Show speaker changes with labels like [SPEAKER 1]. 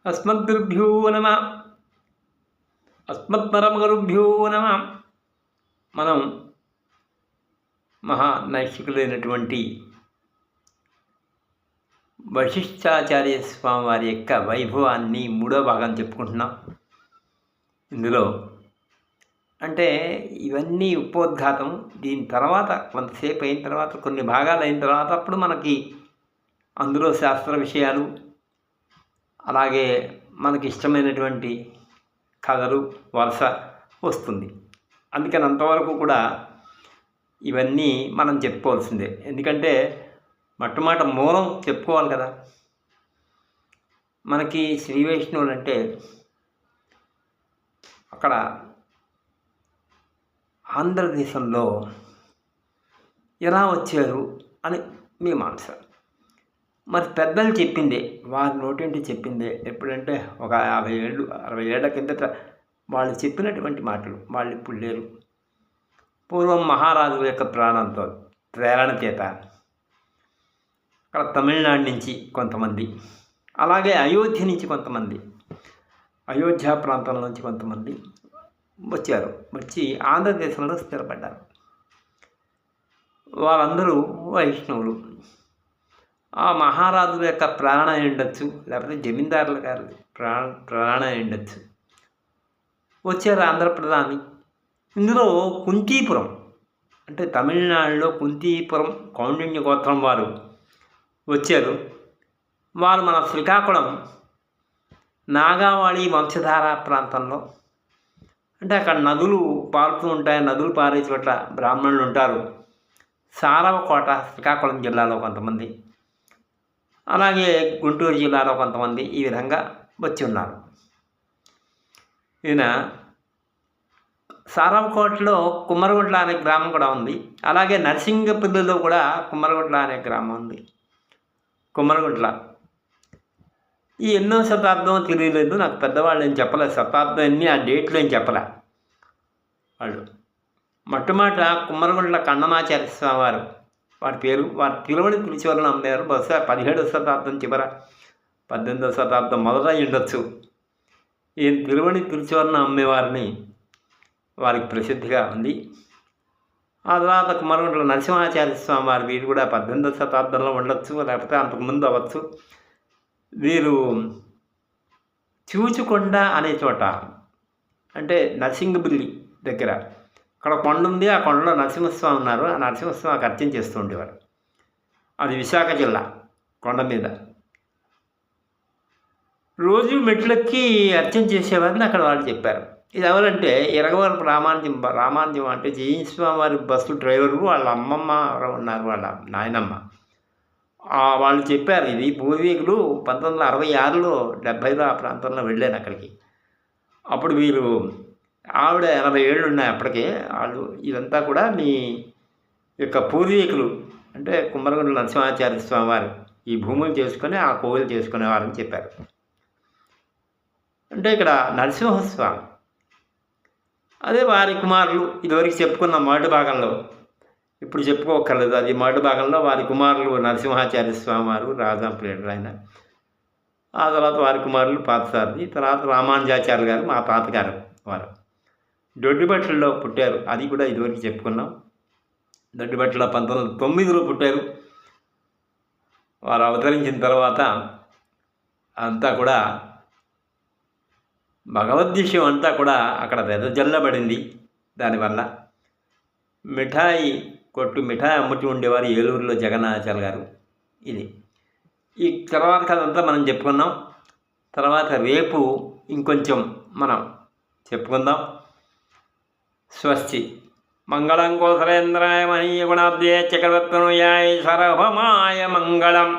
[SPEAKER 1] అస్మద్గురుభ్యో నమ అస్మత్పరమగురుభ్యో నమ. మనం మహానైష్ఠికులైనటువంటి వశిష్ఠాచార్య స్వామి వారి యొక్క వైభవాన్ని మూడో భాగం చెప్పుకుంటున్నాం. ఇందులో అంటే ఇవన్నీ ఉపోద్ఘాతం. దీని తర్వాత కొంతసేపు అయిన తర్వాత, కొన్ని భాగాలు అయిన తర్వాత అప్పుడు మనకి అందులో శాస్త్ర విషయాలు, అలాగే మనకి ఇష్టమైనటువంటి కథలు వరుస వస్తుంది. అందుకని అంతవరకు కూడా ఇవన్నీ మనం చెప్పుకోవాల్సిందే. ఎందుకంటే మొట్టమొదట మూలం చెప్పుకోవాలి కదా. మనకి శ్రీ వైష్ణవులు అంటే అక్కడ ఆంధ్రదేశంలో ఎలా వచ్చారు అని మీమాంస. మరి పెద్దలు చెప్పిందే, వారి నోటంటే చెప్పిందే. ఎప్పుడంటే ఒక 50 ఏళ్ళు 60 ఏళ్ల కిందట వాళ్ళు చెప్పినటువంటి మాటలు. వాళ్ళు ఇప్పుడు లేరు. పూర్వం మహారాజు యొక్క ప్రేరణ చేత అక్కడ తమిళనాడు నుంచి కొంతమంది, అలాగే అయోధ్య నుంచి కొంతమంది, అయోధ్య ప్రాంతం నుంచి కొంతమంది వచ్చారు. వచ్చి ఆంధ్రదేశంలో స్థిరపడ్డారు. వాళ్ళందరూ వైష్ణవులు. ఆ మహారాజుల యొక్క ప్రేరణ ఉండొచ్చు, లేకపోతే జమీందారుల గారి ప్రేరణ ఉండొచ్చు. వచ్చారు ఆంధ్రప్రదేశ్. ఇందులో కుంతీపురం అంటే తమిళనాడులో కుంతీపురం కౌండిన్య గోత్రం వారు వచ్చారు. వారు మన శ్రీకాకుళం నాగావళి వంశధార ప్రాంతంలో, అంటే అక్కడ నదులు పారుతూ ఉంటాయి. నదులు పారే చోట్ల బ్రాహ్మణులు ఉంటారు. సారవకోట శ్రీకాకుళం జిల్లాలో కొంతమంది, అలాగే గుంటూరు జిల్లాలో కొంతమంది ఈ విధంగా వచ్చి ఉన్నారు. ఈయన సారవకోటలో కుమ్మరగుంట్ల అనే గ్రామం కూడా ఉంది. అలాగే నరసింగపల్లిలో కూడా కుమ్మరగుంట్ల అనే గ్రామం ఉంది. కుమ్మరగుంట్ల ఈ ఎన్నో శతాబ్దం తెలియలేదు నాకు. పెద్దవాళ్ళు ఏం చెప్పలేదు, శతాబ్దం ఎన్ని ఆ డేట్లు ఏం చెప్పలే వాళ్ళు. మొట్టమొదట కుమ్మరగుంట్ల కన్నమాచార్య స్వామి వారు, వారి పేరు, వారి తిరువణి పిలిచేవాళ్ళని అమ్మారు. బహుశా 17వ శతాబ్దం చివర 18వ శతాబ్దం మొదట ఉండొచ్చు. ఈ తిరువణి పిలిచేవాళ్ళని అమ్మేవారిని వారికి ప్రసిద్ధిగా ఉంది. ఆ తర్వాత కుమ్మరగుంట్ల నరసింహాచార్య స్వామి వారు, వీరు కూడా 18వ శతాబ్దంలో ఉండొచ్చు, లేకపోతే అంతకుముందు అవ్వచ్చు. వీరు చూచుకొండ అనే చోట, అంటే నరసింగబిల్లి దగ్గర అక్కడ కొండ ఉంది. ఆ కొండలో నరసింహస్వామి ఉన్నారు. ఆ నరసింహస్వామికి అర్చన చేస్తూ ఉండేవారు. అది విశాఖ జిల్లా కొండ మీద. రోజు మెట్లెక్కి అర్చన చేసేవారిని అక్కడ వాళ్ళు చెప్పారు. ఇది ఎవరంటే ఇరగవరపు రామానుజం అంటే జయస్వామి వారి బస్సు డ్రైవరు, వాళ్ళ అమ్మమ్మ ఉన్నారు, వాళ్ళ నాయనమ్మ. వాళ్ళు చెప్పారు. ఇది పూర్వీకులు 1966లో 70లో ఆ ప్రాంతంలో వెళ్ళాను అక్కడికి. అప్పుడు వీరు, ఆవిడ 80 ఏళ్ళు ఉన్నాయి అప్పటికే. వాళ్ళు ఇదంతా కూడా మీ యొక్క పూర్వీకులు, అంటే కుమ్మరగుంట్ల నరసింహాచార్య స్వామి వారు ఈ భూములు చేసుకొని ఆ కోవిలు చేసుకునేవారని చెప్పారు. అంటే ఇక్కడ నరసింహస్వామి, అదే వారి కుమారులు. ఇదివరకు చెప్పుకున్న మొదటి భాగంలో, ఇప్పుడు చెప్పుకోకర్లేదు. అది మొదటి భాగంలో వారి కుమారులు నరసింహాచార్య స్వామి వారు, రాజాంపేట ఆయన. ఆ తర్వాత వారి కుమారులు పాతసారథి, తర్వాత రామానుజాచార్య గారు, మా తాతగారు వారు దొడ్డిబట్లలో పుట్టారు. అది కూడా ఇదివరకు చెప్పుకున్నాం. దొడ్డిబట్ల 1909లో పుట్టారు. వారు అవతరించిన తర్వాత అంతా కూడా భగవద్విషయం అంతా కూడా అక్కడ వెదజల్లబడింది. దానివల్ల మిఠాయి కొట్టు, మిఠాయి అమ్ముతూ ఉండేవారు ఏలూరులో జగన్నాచార్య గారు. ఇది ఈ తర్వాత కథంతా మనం చెప్పుకున్నాం. తర్వాత రేపు ఇంకొంచెం మనం చెప్పుకుందాం. స్వస్తి. మంగళం కోసలేంద్రాయ మహీయ గుణాబ్దే చక్రవర్తనుయాయ సర్వమాయ మంగళం.